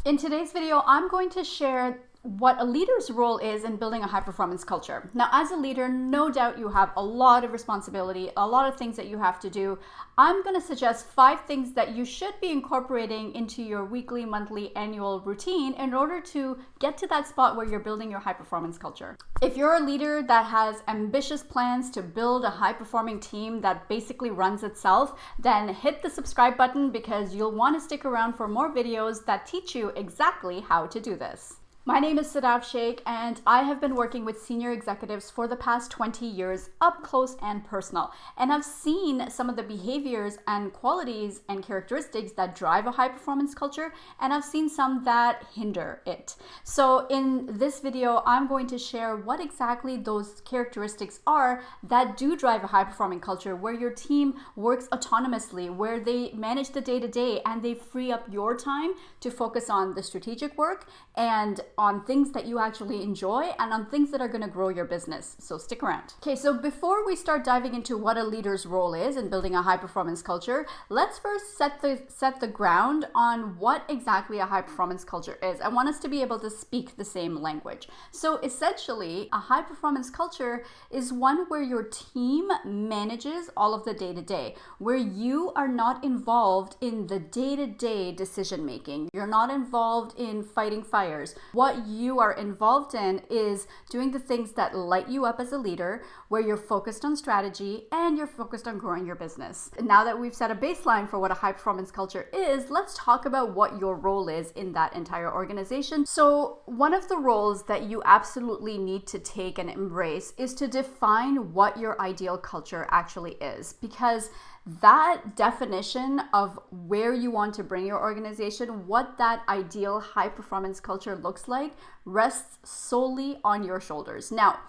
In today's video, I'm going to share what a leader's role is in building a high performance culture. Now, as a leader, no doubt you have a lot of responsibility, a lot of things that you have to do. I'm going to suggest 5 things that you should be incorporating into your weekly, monthly, annual routine in order to get to that spot where you're building your high performance culture. If you're a leader that has ambitious plans to build a high performing team that basically runs itself, then hit the subscribe button because you'll want to stick around for more videos that teach you exactly how to do this. My name is Sadaf Sheikh, and I have been working with senior executives for the past 20 years, up close and personal. And I've seen some of the behaviors and qualities and characteristics that drive a high performance culture, and I've seen some that hinder it. So in this video, I'm going to share what exactly those characteristics are that do drive a high performing culture, where your team works autonomously, where they manage the day-to-day and they free up your time to focus on the strategic work and on things that you actually enjoy and on things that are going to grow your business. So stick around. Okay, so before we start diving into what a leader's role is in building a high performance culture, let's first set the ground on what exactly a high performance culture is. I want us to be able to speak the same language. So essentially, a high performance culture is one where your team manages all of the day-to-day, where you are not involved in the day-to-day decision making. You're not involved in fighting fires. What you are involved in is doing the things that light you up as a leader, where you're focused on strategy and you're focused on growing your business. And now that we've set a baseline for what a high performance culture is, let's talk about what your role is in that entire organization. So one of the roles that you absolutely need to take and embrace is to define what your ideal culture actually is, because that definition of where you want to bring your organization, what that ideal high performance culture looks like, rests solely on your shoulders. Now,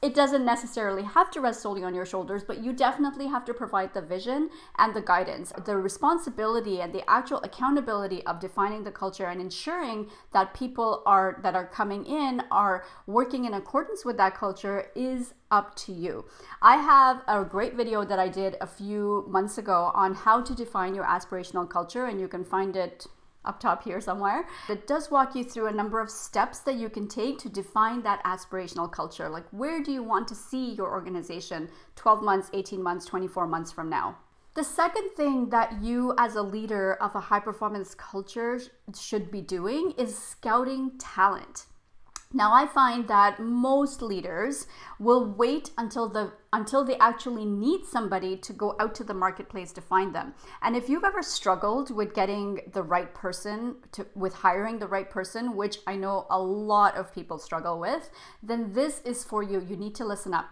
it doesn't necessarily have to rest solely on your shoulders, but you definitely have to provide the vision and the guidance, the responsibility and the actual accountability of defining the culture and ensuring that people that are coming in are working in accordance with that culture is up to you. I have a great video that I did a few months ago on how to define your aspirational culture, and you can find it up top here somewhere. It does walk you through a number of steps that you can take to define that aspirational culture. Like, where do you want to see your organization 12 months, 18 months, 24 months from now? The second thing that you as a leader of a high performance culture should be doing is scouting talent. Now, I find that most leaders will wait until they actually need somebody to go out to the marketplace to find them. And if you've ever struggled with getting the right person, with hiring the right person, which I know a lot of people struggle with, then this is for you. You need to listen up.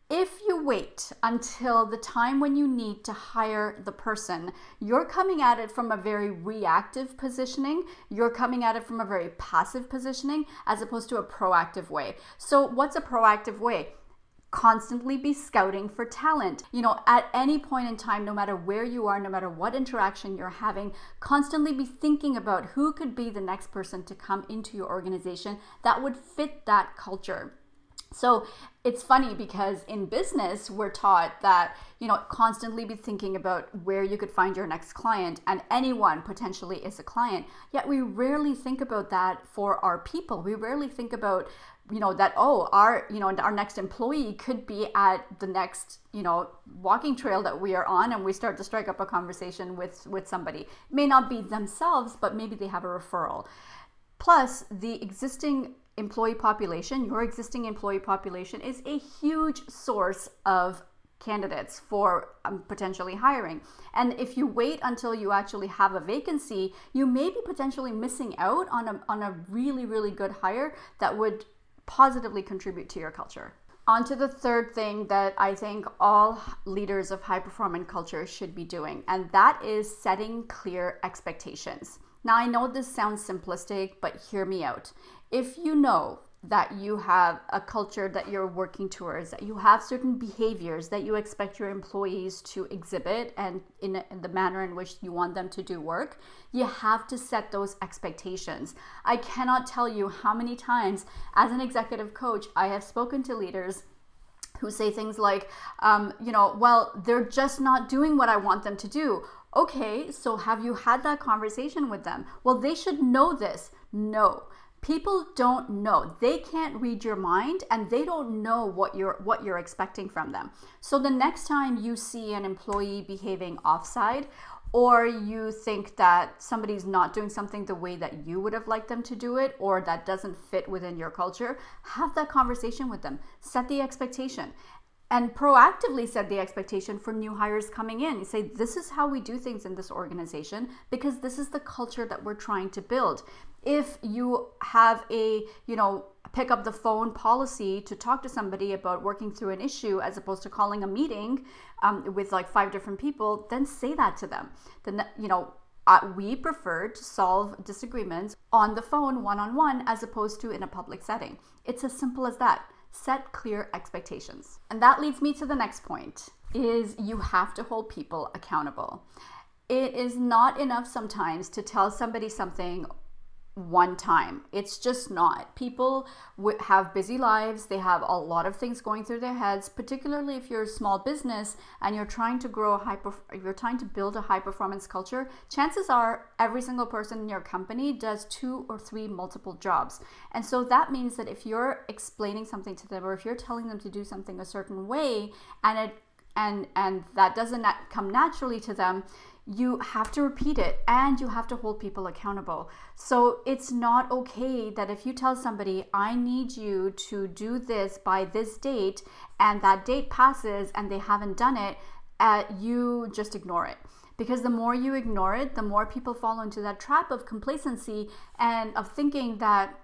If you wait until the time when you need to hire the person, you're coming at it from a very reactive positioning. You're coming at it from a very passive positioning as opposed to a proactive way. So what's a proactive way? Constantly be scouting for talent. At any point in time, no matter where you are, no matter what interaction you're having, constantly be thinking about who could be the next person to come into your organization that would fit that culture. So it's funny because in business, we're taught that, constantly be thinking about where you could find your next client, and anyone potentially is a client. Yet we rarely think about that for our people. We rarely think about, that, our next employee could be at the next, walking trail that we are on, and we start to strike up a conversation with somebody. It may not be themselves, but maybe they have a referral. Plus, the existing employee population, your existing employee population is a huge source of candidates for potentially hiring. And if you wait until you actually have a vacancy, you may be potentially missing out on a really, really good hire that would positively contribute to your culture. On to the third thing that I think all leaders of high performance culture should be doing, and that is setting clear expectations. Now, I know this sounds simplistic, but hear me out. If you know that you have a culture that you're working towards, that you have certain behaviors that you expect your employees to exhibit and in the manner in which you want them to do work, you have to set those expectations. I cannot tell you how many times as an executive coach, I have spoken to leaders who say things like, well, they're just not doing what I want them to do. Okay, so have you had that conversation with them? Well, they should know this. No. People don't know. They can't read your mind, and they don't know what you're expecting from them. So the next time you see an employee behaving offside, or you think that somebody's not doing something the way that you would have liked them to do it, or that doesn't fit within your culture, have that conversation with them. Set the expectation. And proactively set the expectation for new hires coming in. You say, this is how we do things in this organization because this is the culture that we're trying to build. If you have a, pick up the phone policy to talk to somebody about working through an issue as opposed to calling a meeting with like 5 different people, then say that to them. Then, we prefer to solve disagreements on the phone one-on-one as opposed to in a public setting. It's as simple as that. Set clear expectations. And that leads me to the next point, is you have to hold people accountable. It is not enough sometimes to tell somebody something one time. It's just not. People have busy lives. They have a lot of things going through their heads, particularly if you're a small business and you're trying to you're trying to build a high performance culture. Chances are every single person in your company does 2 or 3 multiple jobs. And so that means that if you're explaining something to them, or if you're telling them to do something a certain way, and that doesn't come naturally to them, you have to repeat it and you have to hold people accountable. So it's not okay that if you tell somebody, I need you to do this by this date, and that date passes and they haven't done it, you just ignore it. Because the more you ignore it, the more people fall into that trap of complacency and of thinking that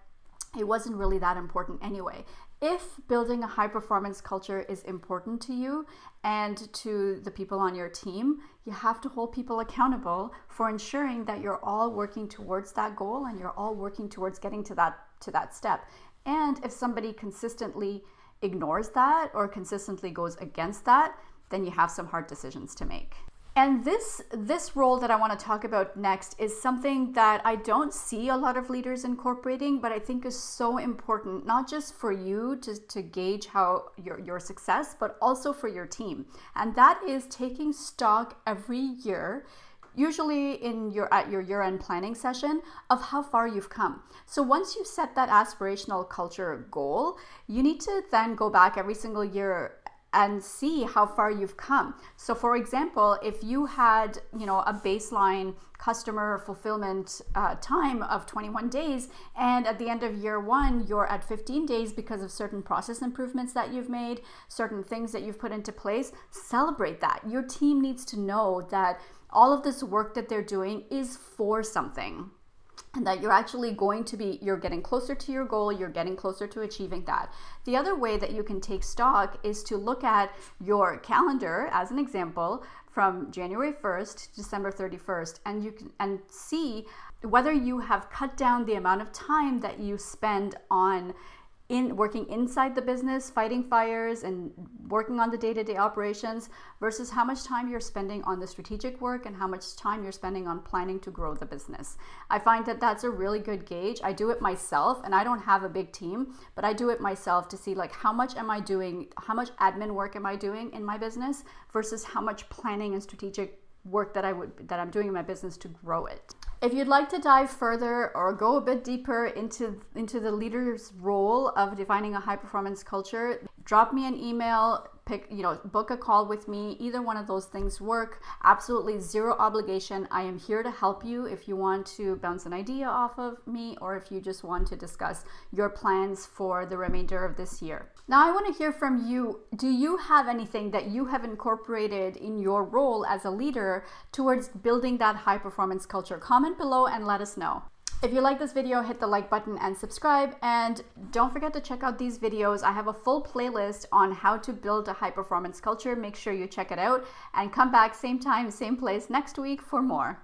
it wasn't really that important anyway. If building a high performance culture is important to you and to the people on your team, you have to hold people accountable for ensuring that you're all working towards that goal and you're all working towards getting to that step. And if somebody consistently ignores that or consistently goes against that, then you have some hard decisions to make. And this role that I want to talk about next is something that I don't see a lot of leaders incorporating, but I think is so important, not just for you to gauge how your success, but also for your team. And that is taking stock every year, usually at your year-end planning session, of how far you've come. So once you set that aspirational culture goal, you need to then go back every single year and see how far you've come. So for example, if you had, a baseline customer fulfillment time of 21 days, and at the end of year 1, you're at 15 days because of certain process improvements that you've made, certain things that you've put into place, celebrate that. Your team needs to know that all of this work that they're doing is for something, and that you're getting closer to your goal, you're getting closer to achieving that. The other way that you can take stock is to look at your calendar, as an example, from January 1st to December 31st, and you can see whether you have cut down the amount of time that you spend on working inside the business, fighting fires and working on the day-to-day operations, versus how much time you're spending on the strategic work and how much time you're spending on planning to grow the business. I find that that's a really good gauge. I do it myself, and I don't have a big team, but I do it myself to see how much am I doing, how much admin work am I doing in my business versus how much planning and strategic work that I'm doing in my business to grow it. If you'd like to dive further or go a bit deeper into the leader's role of defining a high performance culture, drop me an email, book a call with me. Either one of those things work. Absolutely zero obligation. I am here to help you if you want to bounce an idea off of me, or if you just want to discuss your plans for the remainder of this year. Now I want to hear from you. Do you have anything that you have incorporated in your role as a leader towards building that high performance culture? Comment below and let us know. If you like this video, hit the like button and subscribe, and don't forget to check out these videos. I have a full playlist on how to build a high performance culture. Make sure you check it out and come back same time, same place next week for more.